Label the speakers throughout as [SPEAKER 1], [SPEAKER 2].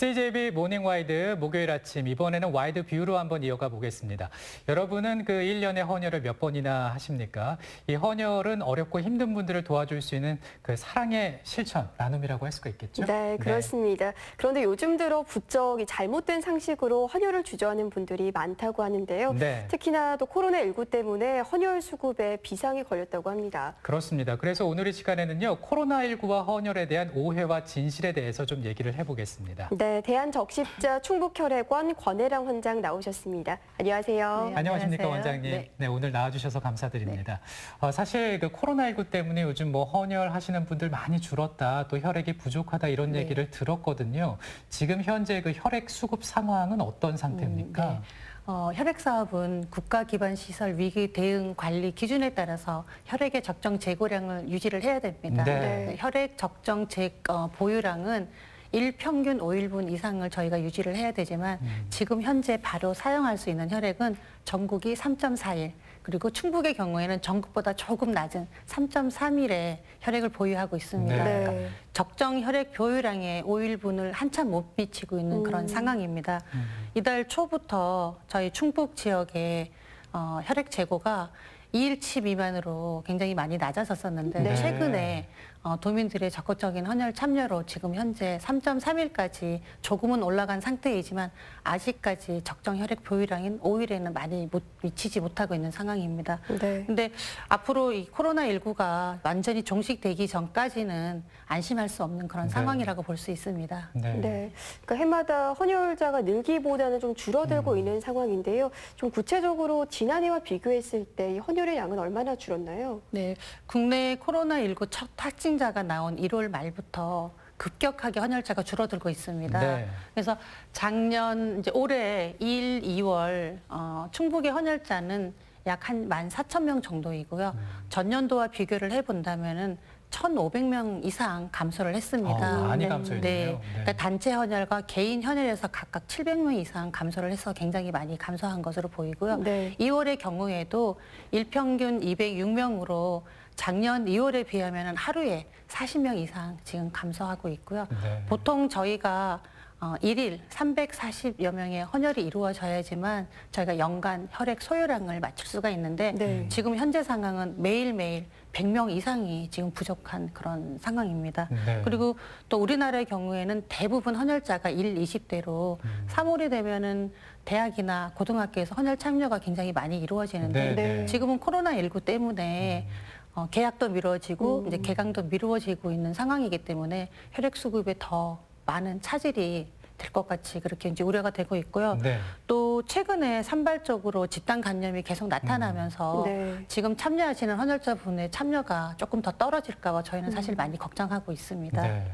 [SPEAKER 1] CJB 모닝와이드 목요일 아침 이번에는 와이드 뷰로 한번 이어가 보겠습니다. 여러분은 그 1년에 헌혈을 몇 번이나 하십니까? 이 헌혈은 어렵고 힘든 분들을 도와줄 수 있는 그 사랑의 실천, 나눔이라고 할 수가 있겠죠?
[SPEAKER 2] 네, 그렇습니다. 그런데 요즘 들어 부쩍 이 잘못된 상식으로 헌혈을 주저하는 분들이 많다고 하는데요.
[SPEAKER 1] 네.
[SPEAKER 2] 특히나 또 코로나19 때문에 헌혈 수급에 비상이 걸렸다고 합니다.
[SPEAKER 1] 그렇습니다. 그래서 오늘 이 시간에는요, 코로나19와 헌혈에 대한 오해와 진실에 대해서 좀 얘기를 해보겠습니다.
[SPEAKER 2] 네, 대한적십자 충북혈액원 권혜랑 원장 나오셨습니다. 안녕하세요.
[SPEAKER 1] 네, 안녕하십니까,
[SPEAKER 3] 안녕하세요.
[SPEAKER 1] 원장님. 네, 오늘 나와주셔서 감사드립니다. 사실 그 코로나19 때문에 요즘 뭐 헌혈 하시는 분들 많이 줄었다, 또 혈액이 부족하다 이런 얘기를 들었거든요. 지금 현재 그 혈액 수급 상황은 어떤 상태입니까?
[SPEAKER 3] 혈액 사업은 국가 기반 시설 위기 대응 관리 기준에 따라서 혈액의 적정 재고량을 유지를 해야 됩니다.
[SPEAKER 1] 네.
[SPEAKER 3] 혈액 적정 보유량은 일평균 5일분 이상을 저희가 유지를 해야 되지만 지금 현재 바로 사용할 수 있는 혈액은 전국이 3.4일, 그리고 충북의 경우에는 전국보다 조금 낮은 3.3일의 혈액을 보유하고 있습니다.
[SPEAKER 1] 네.
[SPEAKER 3] 그러니까 적정 혈액 보유량의 5일분을 한참 못 미치고 있는 그런 상황입니다. 이달 초부터 저희 충북 지역의 혈액 재고가 2일치 미만으로 굉장히 많이 낮아졌었는데
[SPEAKER 1] 네.
[SPEAKER 3] 최근에 도민들의 적극적인 헌혈 참여로 지금 현재 3.3일까지 조금은 올라간 상태이지만 아직까지 적정 혈액 보유량인 5일에는 많이 미치지 못하고 있는 상황입니다.
[SPEAKER 2] 네.
[SPEAKER 3] 근데 앞으로 이 코로나19가 완전히 종식되기 전까지는 안심할 수 없는 그런
[SPEAKER 1] 네.
[SPEAKER 3] 상황이라고 볼 수 있습니다.
[SPEAKER 2] 네, 그러니까 해마다 헌혈자가 늘기보다는 좀 줄어들고 있는 상황인데요. 좀 구체적으로 지난해와 비교했을 때 이 헌혈의 양은 얼마나 줄었나요?
[SPEAKER 3] 네, 국내 코로나19 첫 확진자가 나온 1월 말부터 급격하게 헌혈자가 줄어들고 있습니다.
[SPEAKER 1] 네.
[SPEAKER 3] 그래서 이제 올해 1, 2월 충북의 헌혈자는 약 한 14,000명 정도이고요. 전년도와 비교를 해본다면은 1,500명 이상 감소를 했습니다.
[SPEAKER 1] 많이
[SPEAKER 2] 네.
[SPEAKER 1] 감소했네요.
[SPEAKER 3] 네, 그러니까 단체 헌혈과 개인 헌혈에서 각각 700명 이상 감소를 해서 굉장히 많이 감소한 것으로 보이고요.
[SPEAKER 2] 네.
[SPEAKER 3] 2월의 경우에도 일평균 206명으로 작년 2월에 비하면 하루에 40명 이상 지금 감소하고 있고요.
[SPEAKER 1] 네.
[SPEAKER 3] 보통 저희가 1일 340여 명의 헌혈이 이루어져야지만 저희가 연간 혈액 소요량을 맞출 수가 있는데
[SPEAKER 2] 네.
[SPEAKER 3] 지금 현재 상황은 매일매일 100명 이상이 지금 부족한 그런 상황입니다.
[SPEAKER 1] 네.
[SPEAKER 3] 그리고 또 우리나라의 경우에는 대부분 헌혈자가 20대로 3월이 되면은 대학이나 고등학교에서 헌혈 참여가 굉장히 많이 이루어지는데
[SPEAKER 2] 네.
[SPEAKER 3] 지금은 코로나19 때문에 계약도 미뤄지고 이제 개강도 미루어지고 있는 상황이기 때문에 혈액 수급에 더 많은 차질이 될 것 같이 그렇게 이제 우려가 되고 있고요.
[SPEAKER 1] 네.
[SPEAKER 3] 또 최근에 산발적으로 집단 감염이 계속 나타나면서
[SPEAKER 2] 네.
[SPEAKER 3] 지금 참여하시는 헌혈자분의 참여가 조금 더 떨어질까 봐 저희는 사실 많이 걱정하고 있습니다.
[SPEAKER 1] 네.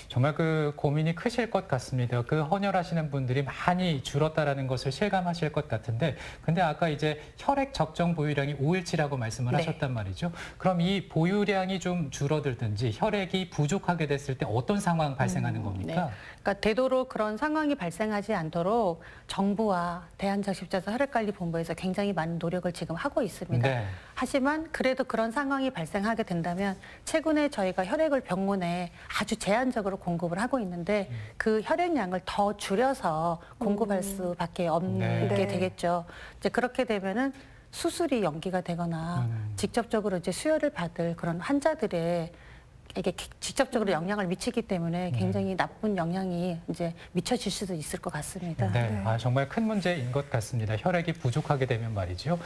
[SPEAKER 1] 정말 그 고민이 크실 것 같습니다. 그 헌혈하시는 분들이 많이 줄었다라는 것을 실감하실 것 같은데, 근데 아까 이제 혈액 적정 보유량이 5일치라고 말씀을
[SPEAKER 3] 네.
[SPEAKER 1] 하셨단 말이죠. 그럼 이 보유량이 좀 줄어들든지 혈액이 부족하게 됐을 때 어떤 상황 발생하는 겁니까?
[SPEAKER 3] 그러니까 되도록 그런 상황이 발생하지 않도록 정부와 대한적십자사 혈액관리본부에서 굉장히 많은 노력을 지금 하고 있습니다.
[SPEAKER 1] 네.
[SPEAKER 3] 하지만 그래도 그런 상황이 발생하게 된다면 최근에 저희가 혈액을 병원에 아주 제한적으로 공급을 하고 있는데 그 혈액량을 더 줄여서 공급할 수밖에 없게
[SPEAKER 1] 네.
[SPEAKER 3] 되겠죠. 이제 그렇게 되면은 수술이 연기가 되거나 직접적으로 이제 수혈을 받을 그런 환자들의 이게 직접적으로 영향을 미치기 때문에 굉장히 나쁜 영향이 이제 미쳐질 수도 있을 것 같습니다.
[SPEAKER 1] 네, 정말 큰 문제인 것 같습니다. 혈액이 부족하게 되면 말이죠.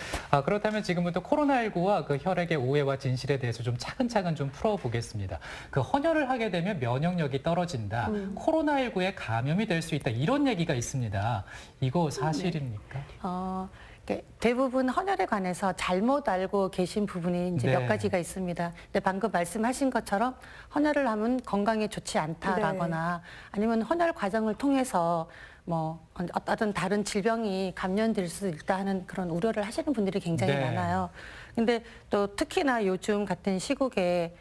[SPEAKER 1] 그렇다면 지금부터 코로나19와 그 혈액의 오해와 진실에 대해서 좀 차근차근 좀 풀어보겠습니다. 그 헌혈을 하게 되면 면역력이 떨어진다, 코로나19에 감염이 될 수 있다, 이런 얘기가 있습니다. 이거 사실입니까?
[SPEAKER 3] 대부분 헌혈에 관해서 잘못 알고 계신 부분이 이제
[SPEAKER 1] 네.
[SPEAKER 3] 몇 가지가 있습니다. 근데 방금 말씀하신 것처럼 헌혈을 하면 건강에 좋지 않다라거나 아니면 헌혈 과정을 통해서 뭐 어떤 다른 질병이 감염될 수 있다 하는 그런 우려를 하시는 분들이 굉장히
[SPEAKER 1] 네.
[SPEAKER 3] 많아요. 근데 또 특히나 요즘 같은 시국에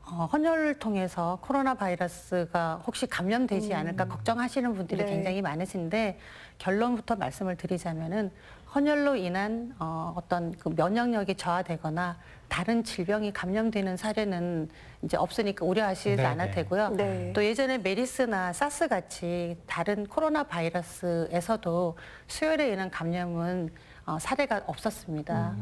[SPEAKER 3] 헌혈을 통해서 코로나 바이러스가 혹시 감염되지 않을까 걱정하시는 분들이
[SPEAKER 2] 네.
[SPEAKER 3] 굉장히 많으신데 결론부터 말씀을 드리자면은 헌혈로 인한 어떤 그 면역력이 저하되거나 다른 질병이 감염되는 사례는 이제 없으니까 우려하시지
[SPEAKER 1] 네네.
[SPEAKER 3] 않아도 되고요.
[SPEAKER 2] 네.
[SPEAKER 3] 또 예전에 메리스나 사스 같이 다른 코로나 바이러스에서도 수혈에 의한 감염은 사례가 없었습니다.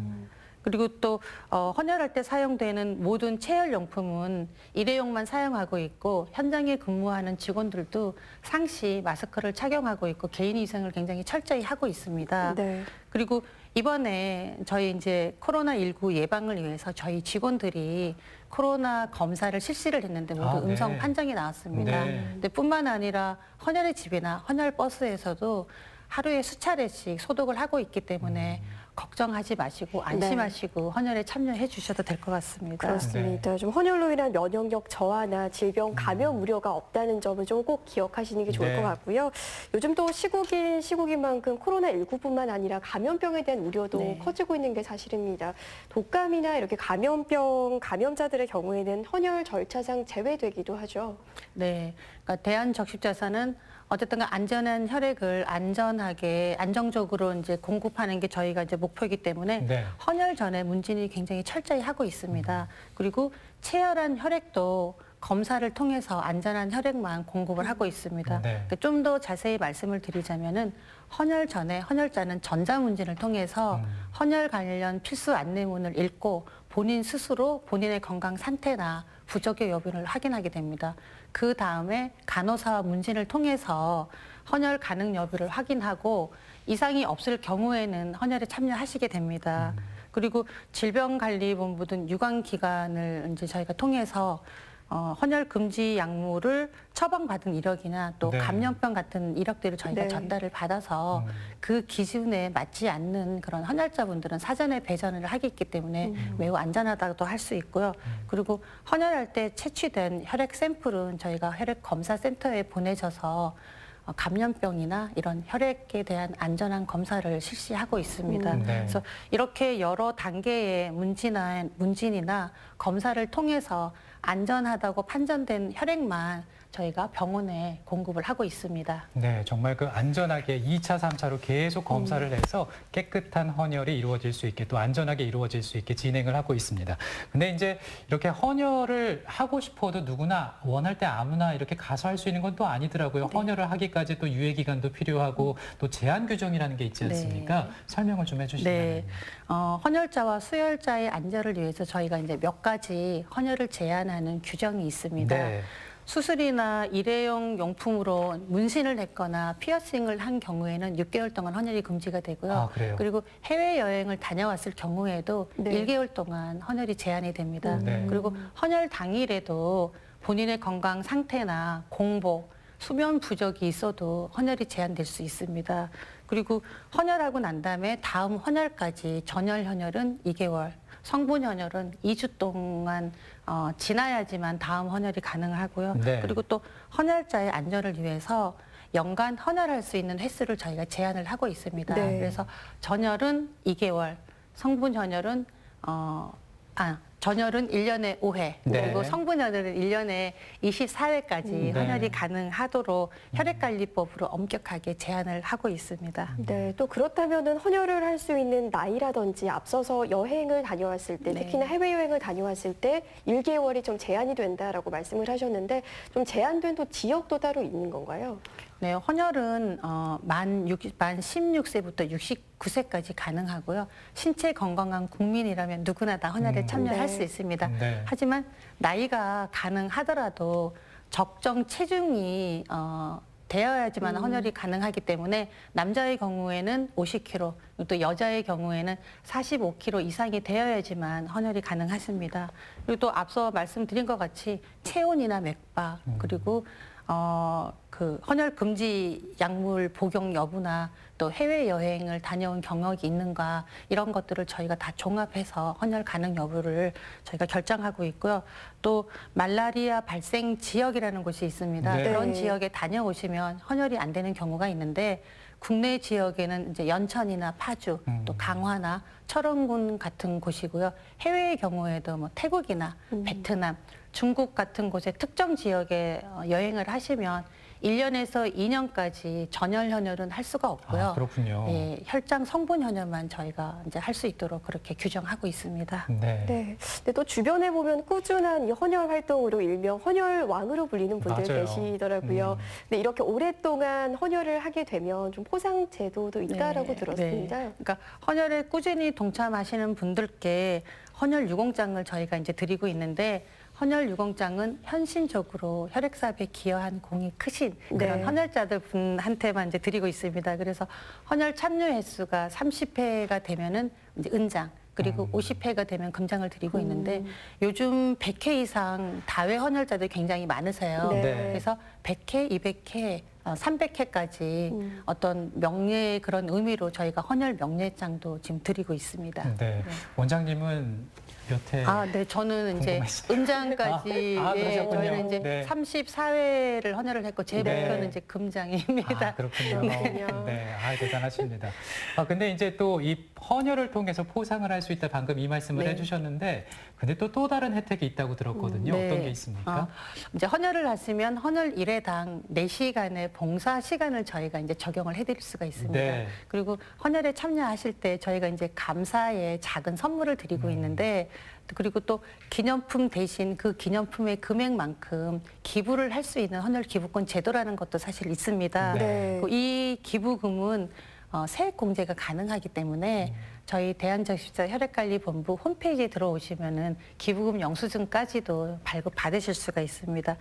[SPEAKER 3] 그리고 또 헌혈할 때 사용되는 모든 체열용품은 일회용만 사용하고 있고 현장에 근무하는 직원들도 상시 마스크를 착용하고 있고 개인위생을 굉장히 철저히 하고 있습니다.
[SPEAKER 2] 네.
[SPEAKER 3] 그리고 이번에 저희 이제 코로나19 예방을 위해서 저희 직원들이 코로나 검사를 실시를 했는데 모두
[SPEAKER 1] 아, 네.
[SPEAKER 3] 음성 판정이 나왔습니다.
[SPEAKER 1] 네.
[SPEAKER 3] 근데 뿐만 아니라 헌혈의 집이나 헌혈 버스에서도 하루에 수차례씩 소독을 하고 있기 때문에 걱정하지 마시고 안심하시고 헌혈에 참여해 주셔도 될 것 같습니다.
[SPEAKER 2] 그렇습니다. 좀 헌혈로 인한 면역력 저하나 질병 감염 우려가 없다는 점은 좀 꼭 기억하시는 게 좋을
[SPEAKER 1] 네.
[SPEAKER 2] 것 같고요. 요즘 또 시국인 만큼 코로나19뿐만 아니라 감염병에 대한 우려도
[SPEAKER 3] 네.
[SPEAKER 2] 커지고 있는 게 사실입니다. 독감이나 이렇게 감염자들의 경우에는 헌혈 절차상 제외되기도 하죠.
[SPEAKER 3] 네, 그러니까 대한적십자사는 어쨌든 안전한 혈액을 안정적으로 이제 공급하는 게 저희가 이제 목표이기 때문에
[SPEAKER 1] 네.
[SPEAKER 3] 헌혈 전에 문진이 굉장히 철저히 하고 있습니다. 그리고 체열한 혈액도 검사를 통해서 안전한 혈액만 공급을 하고 있습니다.
[SPEAKER 1] 네.
[SPEAKER 3] 좀 더 자세히 말씀을 드리자면은 헌혈 전에 헌혈자는 전자문진을 통해서 헌혈 관련 필수 안내문을 읽고 본인 스스로 본인의 건강 상태나 부적격 여부를 확인하게 됩니다. 그 다음에 간호사와 문진을 통해서 헌혈 가능 여부를 확인하고 이상이 없을 경우에는 헌혈에 참여하시게 됩니다. 그리고 질병관리본부 등 유관기관을 이제 저희가 통해서 헌혈 금지 약물을 처방받은 이력이나 또
[SPEAKER 1] 네.
[SPEAKER 3] 감염병 같은 이력들을 저희가
[SPEAKER 2] 네.
[SPEAKER 3] 전달을 받아서 그 기준에 맞지 않는 그런 헌혈자분들은 사전에 배전을 하기 있기 때문에 매우 안전하다고 할 수 있고요. 그리고 헌혈할 때 채취된 혈액 샘플은 저희가 혈액 검사 센터에 보내져서 감염병이나 이런 혈액에 대한 안전한 검사를 실시하고 있습니다.
[SPEAKER 1] 네.
[SPEAKER 3] 그래서 이렇게 여러 단계의 문진이나 검사를 통해서 안전하다고 판정된 혈액만 저희가 병원에 공급을 하고 있습니다.
[SPEAKER 1] 네, 정말 그 안전하게 2차, 3차로 계속 검사를 해서 깨끗한 헌혈이 이루어질 수 있게 또 안전하게 이루어질 수 있게 진행을 하고 있습니다. 근데 이제 이렇게 헌혈을 하고 싶어도 누구나 원할 때 아무나 이렇게 가서 할 수 있는 건 또 아니더라고요. 헌혈을 하기까지 또 유예 기간도 필요하고 또 제한 규정이라는 게 있지 않습니까? 설명을 좀 해주시면.
[SPEAKER 3] 네. 헌혈자와 수혈자의 안전을 위해서 저희가 이제 몇 가지 헌혈을 제한하는 규정이 있습니다.
[SPEAKER 1] 네.
[SPEAKER 3] 수술이나 일회용 용품으로 문신을 냈거나 피어싱을 한 경우에는 6개월 동안 헌혈이 금지가 되고요.
[SPEAKER 1] 아, 그래요?
[SPEAKER 3] 그리고 해외여행을 다녀왔을 경우에도
[SPEAKER 2] 네.
[SPEAKER 3] 1개월 동안 헌혈이 제한이 됩니다.
[SPEAKER 1] 네.
[SPEAKER 3] 그리고 헌혈 당일에도 본인의 건강 상태나 공복, 수면 부족이 있어도 헌혈이 제한될 수 있습니다. 그리고 헌혈하고 난 다음에 다음 헌혈까지 전열 헌혈은 2개월, 성분 헌혈은 2주 동안 지나야지만 다음 헌혈이 가능하고요.
[SPEAKER 1] 네.
[SPEAKER 3] 그리고 또 헌혈자의 안전을 위해서 연간 헌혈할 수 있는 횟수를 저희가 제한을 하고 있습니다.
[SPEAKER 2] 네.
[SPEAKER 3] 그래서 전열은 2개월, 성분 헌혈은 전열은 1년에 5회,
[SPEAKER 1] 네.
[SPEAKER 3] 그리고 성분 헌혈은 1년에 24회까지
[SPEAKER 1] 네.
[SPEAKER 3] 헌혈이 가능하도록 혈액관리법으로 엄격하게 제한을 하고 있습니다.
[SPEAKER 2] 네, 또 그렇다면은 헌혈을 할 수 있는 나이라든지 앞서서 여행을 다녀왔을 때,
[SPEAKER 3] 네.
[SPEAKER 2] 특히나 해외여행을 다녀왔을 때 1개월이 좀 제한이 된다라고 말씀을 하셨는데 좀 제한된 또 지역도 따로 있는 건가요?
[SPEAKER 3] 네, 헌혈은 만 16세부터 69세까지 가능하고요. 신체 건강한 국민이라면 누구나 다 헌혈에 참여할
[SPEAKER 2] 네.
[SPEAKER 3] 수 있습니다.
[SPEAKER 1] 네.
[SPEAKER 3] 하지만 나이가 가능하더라도 적정 체중이 되어야지만 헌혈이 가능하기 때문에 남자의 경우에는 50kg, 또 여자의 경우에는 45kg 이상이 되어야지만 헌혈이 가능하십니다. 그리고 또 앞서 말씀드린 것 같이 체온이나 맥박 그리고 그 헌혈 금지 약물 복용 여부나 또 해외 여행을 다녀온 경력이 있는가 이런 것들을 저희가 다 종합해서 헌혈 가능 여부를 저희가 결정하고 있고요. 또 말라리아 발생 지역이라는 곳이 있습니다.
[SPEAKER 1] 네.
[SPEAKER 3] 그런 지역에 다녀오시면 헌혈이 안 되는 경우가 있는데 국내 지역에는 이제 연천이나 파주, 또 강화나 철원군 같은 곳이고요. 해외의 경우에도 뭐 태국이나 베트남, 중국 같은 곳의 특정 지역에 여행을 하시면 1년에서 2년까지 전열 헌혈은 할 수가 없고요.
[SPEAKER 1] 아, 그렇군요.
[SPEAKER 3] 예, 혈장 성분 헌혈만 저희가 이제 할 수 있도록 그렇게 규정하고 있습니다.
[SPEAKER 1] 네.
[SPEAKER 2] 네. 근데 또 주변에 보면 꾸준한 이 헌혈 활동으로 일명 헌혈왕으로 불리는 분들
[SPEAKER 1] 맞아요.
[SPEAKER 2] 계시더라고요. 근데 이렇게 오랫동안 헌혈을 하게 되면 좀 포상 제도도 있다라고
[SPEAKER 3] 네,
[SPEAKER 2] 들었습니다.
[SPEAKER 3] 네. 그러니까 헌혈에 꾸준히 동참하시는 분들께 헌혈 유공장을 저희가 이제 드리고 있는데 헌혈 유공장은 현신적으로 혈액사업에 기여한 공이 크신 그런
[SPEAKER 2] 네.
[SPEAKER 3] 헌혈자들 분한테만 이제 드리고 있습니다. 그래서 헌혈 참여 횟수가 30회가 되면은 이제 은장 그리고 50회가 되면 금장을 드리고 있는데 요즘 100회 이상 다회 헌혈자들이 굉장히 많으세요.
[SPEAKER 2] 네.
[SPEAKER 3] 그래서 100회, 200회, 300회까지 어떤 명예의 그런 의미로 저희가 헌혈 명예장도 지금 드리고 있습니다.
[SPEAKER 1] 네. 원장님은 몇 회?
[SPEAKER 3] 아, 네. 저는 이제
[SPEAKER 1] 궁금했어요.
[SPEAKER 3] 은장까지
[SPEAKER 1] 그러셨군요.
[SPEAKER 3] 저희는 이제
[SPEAKER 1] 네.
[SPEAKER 3] 34회를 헌혈을 했고 제
[SPEAKER 1] 네.
[SPEAKER 3] 목표는 이제 금장입니다.
[SPEAKER 1] 아, 그렇군요.
[SPEAKER 2] 네.
[SPEAKER 1] 네. 아, 대단하십니다. 근데 이제 또 이 헌혈을 통해서 포상을 할 수 있다 방금 이 말씀을
[SPEAKER 3] 네.
[SPEAKER 1] 해주셨는데 근데 또 다른 혜택이 있다고 들었거든요.
[SPEAKER 3] 네.
[SPEAKER 1] 어떤 게 있습니까?
[SPEAKER 3] 이제 헌혈을 하시면 헌혈 1회당 4시간의 봉사 시간을 저희가 이제 적용을 해드릴 수가 있습니다.
[SPEAKER 1] 네.
[SPEAKER 3] 그리고 헌혈에 참여하실 때 저희가 이제 감사의 작은 선물을 드리고 있는데 그리고 또 기념품 대신 그 기념품의 금액만큼 기부를 할 수 있는 헌혈 기부권 제도라는 것도 사실 있습니다.
[SPEAKER 2] 네.
[SPEAKER 3] 이 기부금은 세액 공제가 가능하기 때문에 저희 대한적십자 혈액관리본부 홈페이지에 들어오시면은 기부금 영수증까지도 발급 받으실 수가 있습니다.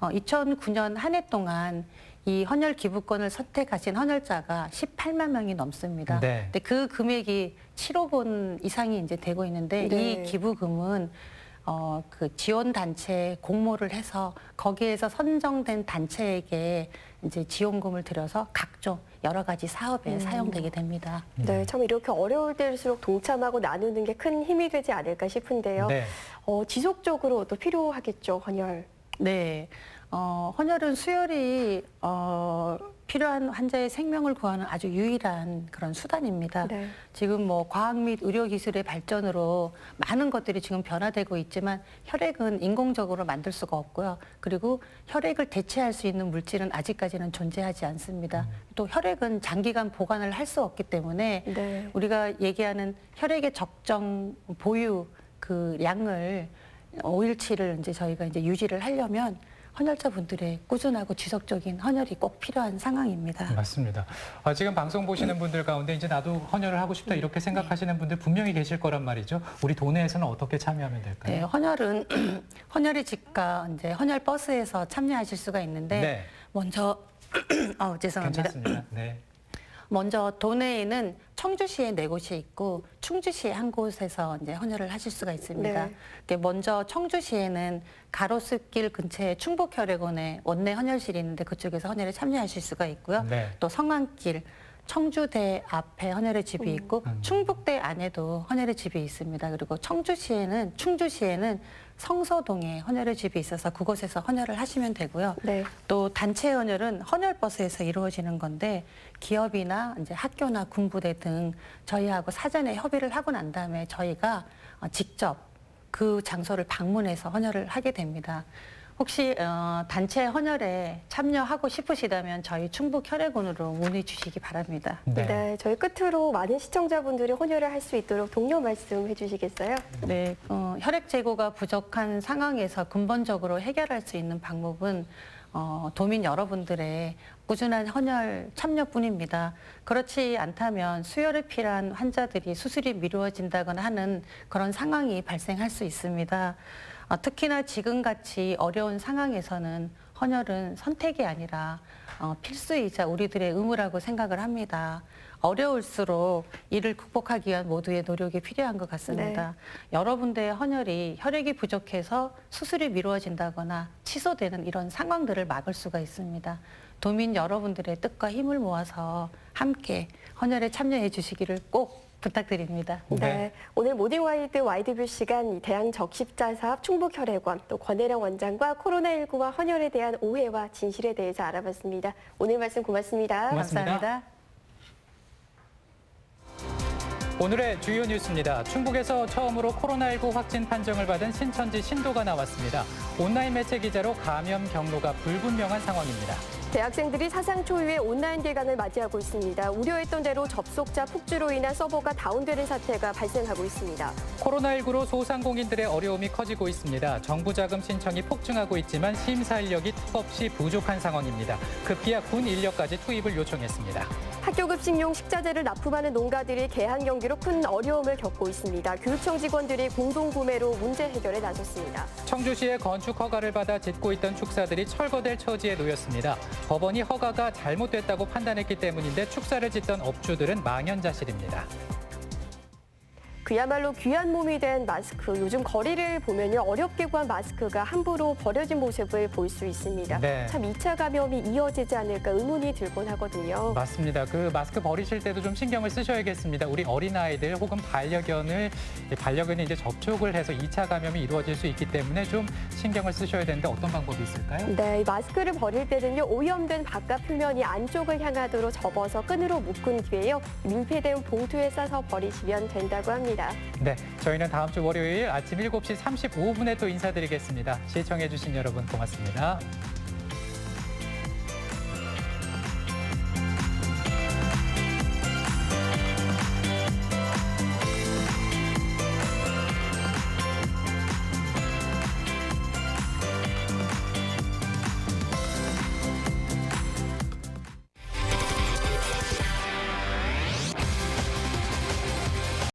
[SPEAKER 3] 2009년 한 해 동안 이 헌혈 기부권을 선택하신 헌혈자가 18만 명이 넘습니다.
[SPEAKER 1] 네.
[SPEAKER 3] 근데 그 금액이 7억 원 이상이 이제 되고 있는데
[SPEAKER 2] 네.
[SPEAKER 3] 이 기부금은 그 지원 단체에 공모를 해서 거기에서 선정된 단체에게 이제 지원금을 들여서 각종 여러 가지 사업에 사용되게 됩니다.
[SPEAKER 2] 네, 참 이렇게 어려울 때일수록 동참하고 나누는 게 큰 힘이 되지 않을까 싶은데요.
[SPEAKER 1] 네.
[SPEAKER 2] 지속적으로 또 필요하겠죠, 헌혈.
[SPEAKER 3] 네. 헌혈은 수혈이 필요한 환자의 생명을 구하는 아주 유일한 그런 수단입니다.
[SPEAKER 2] 네.
[SPEAKER 3] 지금 뭐 과학 및 의료 기술의 발전으로 많은 것들이 지금 변화되고 있지만 혈액은 인공적으로 만들 수가 없고요. 그리고 혈액을 대체할 수 있는 물질은 아직까지는 존재하지 않습니다. 또 혈액은 장기간 보관을 할 수 없기 때문에
[SPEAKER 2] 네.
[SPEAKER 3] 우리가 얘기하는 혈액의 적정 보유 그 양을 5일치를 이제 저희가 이제 유지를 하려면 헌혈자분들의 꾸준하고 지속적인 헌혈이 꼭 필요한 상황입니다.
[SPEAKER 1] 맞습니다. 지금 방송 보시는 분들 가운데 이제 나도 헌혈을 하고 싶다 이렇게 생각하시는 분들 분명히 계실 거란 말이죠. 우리 도내에서는 어떻게 참여하면 될까요?
[SPEAKER 3] 네, 헌혈은 헌혈의 집과 이제 헌혈 버스에서 참여하실 수가 있는데
[SPEAKER 1] 네.
[SPEAKER 3] 먼저 죄송합니다.
[SPEAKER 1] 괜찮습니다. 네.
[SPEAKER 3] 먼저 도내에는 청주시에 4곳이 있고 충주시에 한 곳에서 이제 헌혈을 하실 수가 있습니다.
[SPEAKER 2] 네.
[SPEAKER 3] 먼저 청주시에는 가로수길 근처에 충북혈액원에 원내 헌혈실이 있는데 그쪽에서 헌혈에 참여하실 수가 있고요.
[SPEAKER 1] 네.
[SPEAKER 3] 또 성안길 청주대 앞에 헌혈의 집이 있고 충북대 안에도 헌혈의 집이 있습니다. 그리고 충주시에는 성서동에 헌혈의 집이 있어서 그곳에서 헌혈을 하시면 되고요.
[SPEAKER 2] 네.
[SPEAKER 3] 또 단체 헌혈은 헌혈버스에서 이루어지는 건데 기업이나 이제 학교나 군부대 등 저희하고 사전에 협의를 하고 난 다음에 저희가 직접 그 장소를 방문해서 헌혈을 하게 됩니다. 혹시 단체 헌혈에 참여하고 싶으시다면 저희 충북혈액원으로 문의 주시기 바랍니다.
[SPEAKER 2] 네. 저희 끝으로 많은 시청자분들이 헌혈을 할 수 있도록 독려 말씀해 주시겠어요?
[SPEAKER 3] 네, 혈액 재고가 부족한 상황에서 근본적으로 해결할 수 있는 방법은 도민 여러분들의 꾸준한 헌혈 참여뿐입니다. 그렇지 않다면 수혈이 필요한 환자들이 수술이 미루어진다거나 하는 그런 상황이 발생할 수 있습니다. 특히나 지금같이 어려운 상황에서는 헌혈은 선택이 아니라 필수이자 우리들의 의무라고 생각을 합니다. 어려울수록 이를 극복하기 위한 모두의 노력이 필요한 것 같습니다. 여러분들의 헌혈이 혈액이 부족해서 수술이 미루어진다거나 취소되는 이런 상황들을 막을 수가 있습니다. 도민 여러분들의 뜻과 힘을 모아서 함께 헌혈에 참여해 주시기를 꼭 부탁드립니다.
[SPEAKER 2] 네. 오늘 모닝와이드 와이드뷰 시간 대한적십자사업 충북혈액원 또 권혜령 원장과 코로나19와 헌혈에 대한 오해와 진실에 대해서 알아봤습니다. 오늘 말씀 고맙습니다.
[SPEAKER 1] 고맙습니다.
[SPEAKER 3] 감사합니다.
[SPEAKER 1] 오늘의 주요 뉴스입니다. 충북에서 처음으로 코로나19 확진 판정을 받은 신천지 신도가 나왔습니다. 온라인 매체 기자로 감염 경로가 불분명한 상황입니다.
[SPEAKER 2] 대학생들이 사상 초유의 온라인 개강을 맞이하고 있습니다. 우려했던 대로 접속자 폭주로 인한 서버가 다운되는 사태가 발생하고 있습니다.
[SPEAKER 1] 코로나19로 소상공인들의 어려움이 커지고 있습니다. 정부 자금 신청이 폭증하고 있지만 심사 인력이 턱없이 부족한 상황입니다. 급기야 군 인력까지 투입을 요청했습니다.
[SPEAKER 2] 학교 급식용 식자재를 납품하는 농가들이 개항 연기로 큰 어려움을 겪고 있습니다. 교육청 직원들이 공동 구매로 문제 해결에 나섰습니다.
[SPEAKER 1] 청주시의 건축 허가를 받아 짓고 있던 축사들이 철거될 처지에 놓였습니다. 법원이 허가가 잘못됐다고 판단했기 때문인데 축사를 짓던 업주들은 망연자실입니다.
[SPEAKER 2] 그야말로 귀한 몸이 된 마스크. 요즘 거리를 보면요, 어렵게 구한 마스크가 함부로 버려진 모습을 볼 수 있습니다.
[SPEAKER 1] 네.
[SPEAKER 2] 참 2차 감염이 이어지지 않을까 의문이 들곤 하거든요.
[SPEAKER 1] 맞습니다. 그 마스크 버리실 때도 좀 신경을 쓰셔야겠습니다. 우리 어린아이들 혹은 반려견이 이제 접촉을 해서 2차 감염이 이루어질 수 있기 때문에 좀 신경을 쓰셔야 되는데 어떤 방법이 있을까요?
[SPEAKER 2] 네, 이 마스크를 버릴 때는요, 오염된 바깥 표면이 안쪽을 향하도록 접어서 끈으로 묶은 뒤에요, 밀폐된 봉투에 싸서 버리시면 된다고 합니다.
[SPEAKER 1] 네, 저희는 다음 주 월요일 아침 7시 35분에 또 인사드리겠습니다. 시청해주신 여러분 고맙습니다.